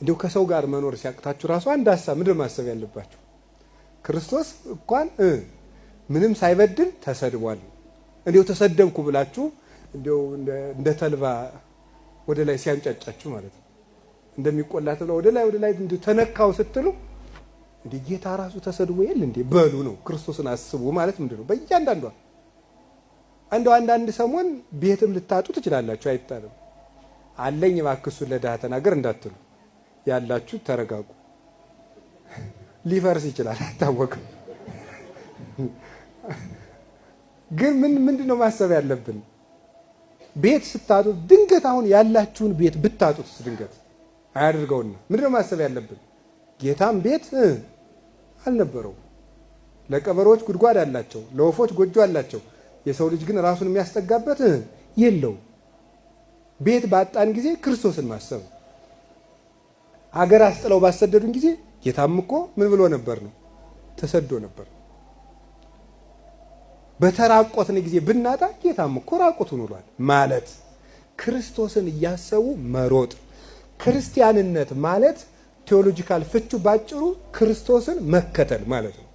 እንዲሁ ከሰው ጋር መኖር ሲያቅታችሁ ራሱ አንድ ሐሳብ ምንድን ማሰብ ያለባችሁ ክርስቶስ እንኳን ምንም ሳይበድል ተሰድቧል። እንዲሁ ተሰደብኩ ብላችሁ እንዲሁ እንደ ተልባ ወደ ላይ ሲያንጫጫችሁ ማለት ነው። እንደሚቆላ ተብሎ ወደ ላይ እንዲሁ ተነካው ስትሉ እንዴ ጌታ ራሱ ተሰድቦ የለ እንዴ በሉ ነው። ክርስቶስን አስቡ ማለት ምንድነው? በእያንዳንዷ አንዳንድ ሰሞን ቤትም ልታጡ ትችላላችሁ። አይጣልም አለኝ እባክህ ለድሃ ተናገር እንዳትሉ ያላችሁ ተረጋጉ። ሊፈርስ ይችላል አይታወቅም። ግን ምንድነው ማሰብ ያለብን? ቤት ስታጡ ድንገት አሁን ያላችሁን ቤት ብታጡት ድንገት አያድርገውና ምንድነው ማሰብ ያለብን? ጌታም ቤት አልነበረው። ለቀበሮች ጉድጓድ አላቸው፣ ለወፎች ጎጆ አላቸው። የሰው ልጅ ግን ራሱን የሚያስጠጋበት የለው። ቤት ባጣን ጊዜ ክርስቶስን ማሰብ። ሀገር አስጥለው ባሰደዱን ጊዜ ጌታም እኮ ምን ብሎ ነበር ነው? ተሰዶ ነበር። በተራቆትን ጊዜ ብናጣ ጌታም እኮ ራቁቱን ውሏል ማለት ክርስቶስን እያሰቡ መሮጥ። ክርስቲያንነት ማለት ቴዎሎጂካል ፍቹ ባጭሩ ክርስቶስን መከተል ማለት ነው።